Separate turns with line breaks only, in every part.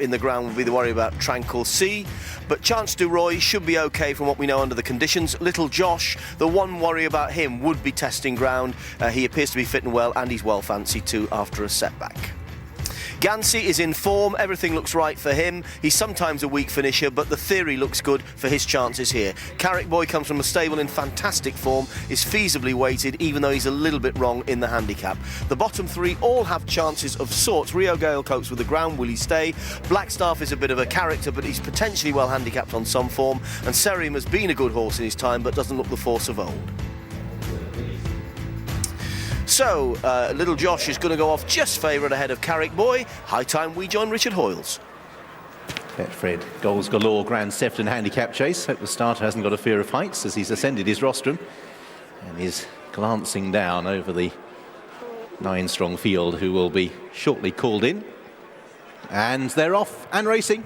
in the ground would be the worry about Tranquil C, but Chance du Roy should be okay from what we know under the conditions. Little Josh, the one worry about him would be testing ground. He appears to be fit and well, and he's well fancied too after a setback. Gansey is in form, everything looks right for him. He's sometimes a weak finisher, but the theory looks good for his chances here. Carrick Boy comes from a stable in fantastic form, is feasibly weighted, even though he's a little bit wrong in the handicap. The bottom three all have chances of sorts. Rio Gale copes with the ground, will he stay? Blackstaff is a bit of a character, but he's potentially well handicapped on some form, and Serium has been a good horse in his time, but doesn't look the force of old. So, Little Josh is going to go off just favourite ahead of Carrick Boy. High time we join Richard Hoyles.
Betfred, goals galore, Grand Sefton handicap chase. Hope the starter hasn't got a fear of heights as he's ascended his rostrum and is glancing down over the 9-strong field, who will be shortly called in. And they're off and racing.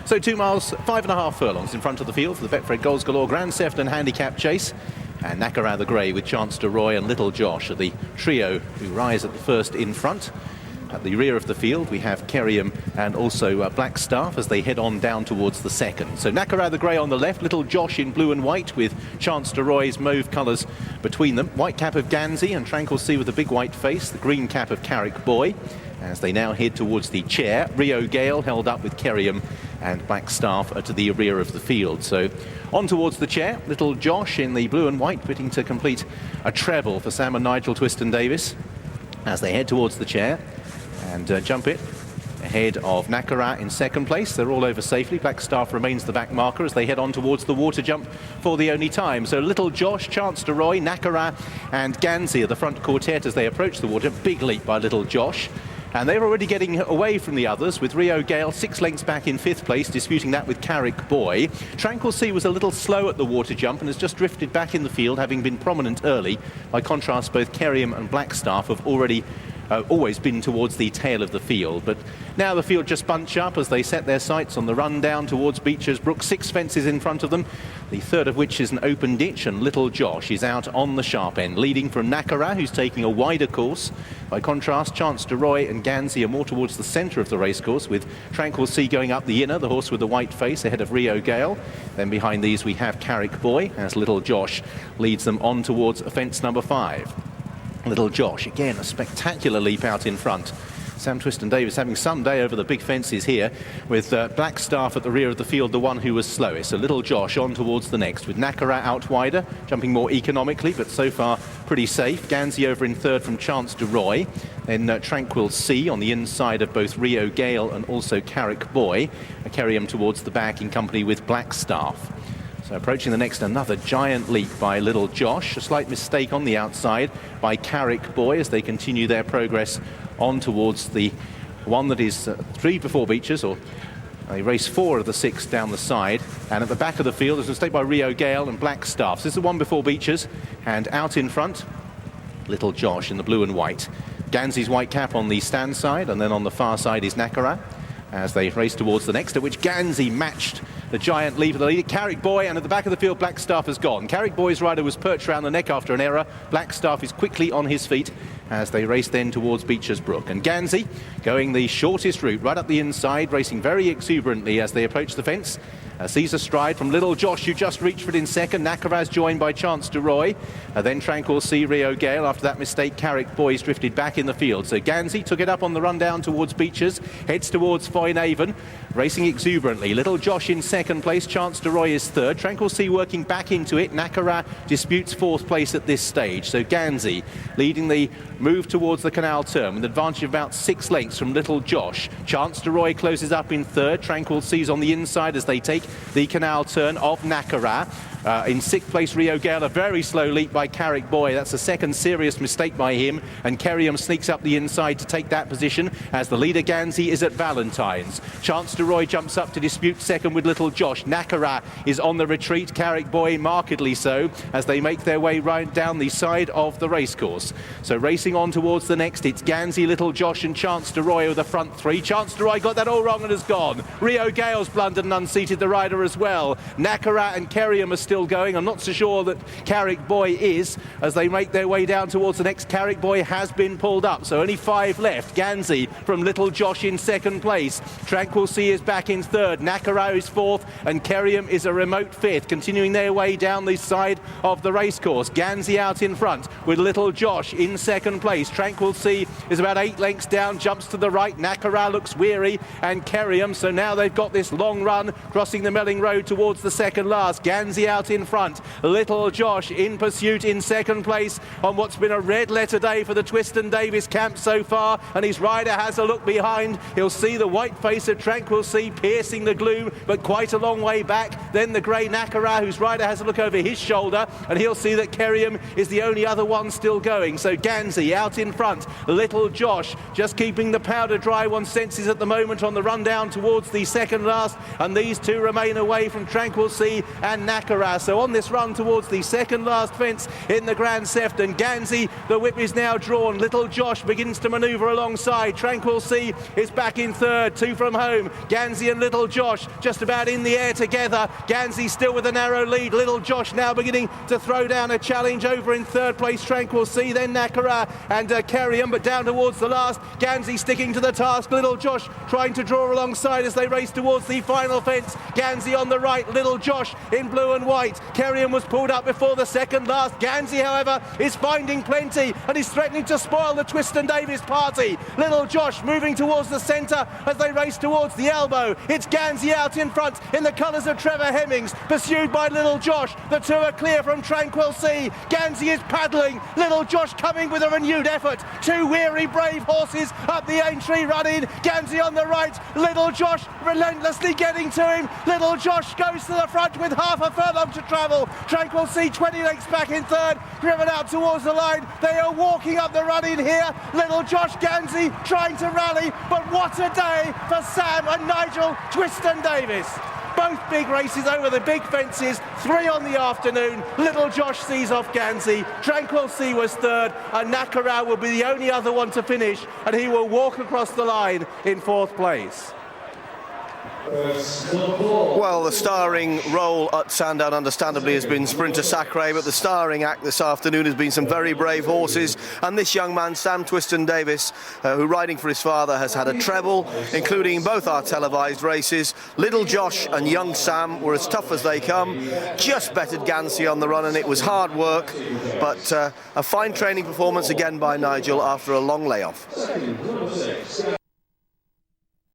So 2 miles, 5.5 furlongs in front of the field for the Betfred Goals Galore Grand Sefton handicap chase. And Nakara the Grey with Chance du Roy and Little Josh are the trio who rise at the first in front. At the rear of the field we have Kerriam and also Blackstaff as they head on down towards the second. So Nakara the Grey on the left, Little Josh in blue and white with Chance du Roy's mauve colours between them. White cap of Gansey and Tranquil C with a big white face, the green cap of Carrick Boy. As they now head towards the chair, Rio Gale held up with Kerriam and Blackstaff to the rear of the field. So on towards the chair, Little Josh in the blue and white, fitting to complete a treble for Sam and Nigel Twiston-Davies as they head towards the chair and jump it ahead of Nakara in second place. They're all over safely. Blackstaff remains the back marker as they head on towards the water jump for the only time. So Little Josh, Chance du Roy, Nakara and Gansey are the front quartet as they approach the water. Big leap by Little Josh. And they're already getting away from the others, with Rio Gale 6 lengths back in 5th place, disputing that with Carrick Boy. Tranquil C was a little slow at the water jump and has just drifted back in the field, having been prominent early. By contrast, both Kerriam and Blackstaff have already always been towards the tail of the field. But now the field just bunch up as they set their sights on the run down towards Beecher's Brook. 6 fences in front of them, the third of which is an open ditch, and Little Josh is out on the sharp end, leading from Nakara, who's taking a wider course. By contrast, Chance du Roy and Gansey are more towards the centre of the racecourse, with Tranquil C going up the inner, the horse with the white face, ahead of Rio Gale. Then behind these we have Carrick Boy, as Little Josh leads them on towards fence number 5. Little Josh, again, a spectacular leap out in front. Sam Twiston-Davies having some day over the big fences here, with Blackstaff at the rear of the field, the one who was slowest. So Little Josh on towards the next, with Nakara out wider, jumping more economically, but so far pretty safe. Gansey over in third from Chance du Roy. Then Tranquil C on the inside of both Rio Gale and also Carrick Boy. Kerriam towards the back in company with Blackstaff. So approaching the next, another giant leap by Little Josh. A slight mistake on the outside by Carrick Boy as they continue their progress on towards the one that is 3 before Beechers, or they race 4 of the 6 down the side. And at the back of the field, there's a mistake by Rio Gale and Blackstaff. So this is the one before Beechers, and out in front, Little Josh in the blue and white. Gansey's white cap on the stand side, and then on the far side is Nakara as they race towards the next, at which Gansey matched the giant leap of the lead. Carrick Boy, and at the back of the field, Blackstaff has gone. Carrick Boy's rider was perched around the neck after an error. Blackstaff is quickly on his feet as they race then towards Beecher's Brook. And Gansey going the shortest route, right up the inside, racing very exuberantly as they approach the fence. Sees a stride from Little Josh, who just reached for it in second. Nakaraz joined by Chance du Roy. Then Tranquil C, Rio Gale. After that mistake, Carrick Boy's drifted back in the field. So Gansey took it up on the run down towards Beechers, heads towards Foynaven, racing exuberantly. Little Josh in second place, Chance du Roy is third. Tranquil C working back into it. Nakara disputes 4th place at this stage. So Gansey leading the move towards the canal turn with an advantage of about 6 lengths from Little Josh. Chance du Roy closes up in third. Tranquil C's on the inside as they take the canal turn of Nakara. In 6th place, Rio Gale, a very slow leap by Carrick Boy. That's a second serious mistake by him, and Kerriam sneaks up the inside to take that position as the leader Gansey is at Valentine's. Chance du Roy jumps up to dispute second with Little Josh. Nakara is on the retreat, Carrick Boy markedly so, as they make their way right down the side of the racecourse. So racing on towards the next, it's Gansey, Little Josh and Chance du Roy with the front 3. Chance du Roy got that all wrong and has gone. Rio Gale's blundered and unseated the rider as well. Nakara and Kerriam are still going. I'm not so sure that Carrick Boy is, as they make their way down towards the next. Carrick Boy has been pulled up, so only 5 left. Gansey from Little Josh in second place. Tranquil Sea is back in third. Nakarau is fourth, and Kerriam is a remote fifth, continuing their way down the side of the racecourse. Gansey out in front with Little Josh in second place. Tranquil Sea is about 8 lengths down, jumps to the right. Nakarau looks weary, and Kerriam, so now they've got this long run crossing the Melling Road towards the second last. Gansey out in front. Little Josh in pursuit in second place on what's been a red letter day for the Twiston Davis camp so far, and his rider has a look behind. He'll see the white face of Tranquil Sea piercing the gloom, but quite a long way back. Then the grey Nakarau, whose rider has a look over his shoulder, and he'll see that Kerriam is the only other one still going. So Gansey out in front. Little Josh just keeping the powder dry, one senses at the moment, on the run down towards the second last, and these two remain away from Tranquil Sea and Nakarau. So on this run towards the second last fence in the Grand Sefton, Gansey, the whip is now drawn. Little Josh begins to manoeuvre alongside. Tranquil Sea is back in third, 2 from home. Gansey and Little Josh just about in the air together. Gansey still with a narrow lead. Little Josh now beginning to throw down a challenge over in third place. Tranquil Sea, then Nakarau and Kerriam, but down towards the last. Gansey sticking to the task. Little Josh trying to draw alongside as they race towards the final fence. Gansey on the right, Little Josh in blue and white. Kerriam was pulled up before the second last. Gansey, however, is finding plenty and is threatening to spoil the Twiston Davis party. Little Josh moving towards the centre as they race towards the elbow. It's Gansey out in front in the colours of Trevor Hemmings, pursued by Little Josh. The two are clear from Tranquil Sea. Gansey is paddling. Little Josh coming with a renewed effort. 2 weary, brave horses up the Aintree running. Gansey on the right. Little Josh relentlessly getting to him. Little Josh goes to the front with half a furlong to travel. Tranquil Sea 20 lengths back in third, driven out towards the line. They are walking up the run in here. Little Josh, Gansey trying to rally, but what a day for Sam and Nigel Twiston Davis. Both big races over the big fences, 3 on the afternoon. Little Josh sees off Gansey. Tranquil Sea was third, and Nakarau will be the only other one to finish, and he will walk across the line in 4th place.
Well, the starring role at Sandown understandably has been Sprinter Sacre, but the starring act this afternoon has been some very brave horses, and this young man, Sam Twiston Davis, who riding for his father has had a treble, including both our televised races. Little Josh and young Sam were as tough as they come, just bettered Gansey on the run, and it was hard work, but a fine training performance again by Nigel after a long layoff.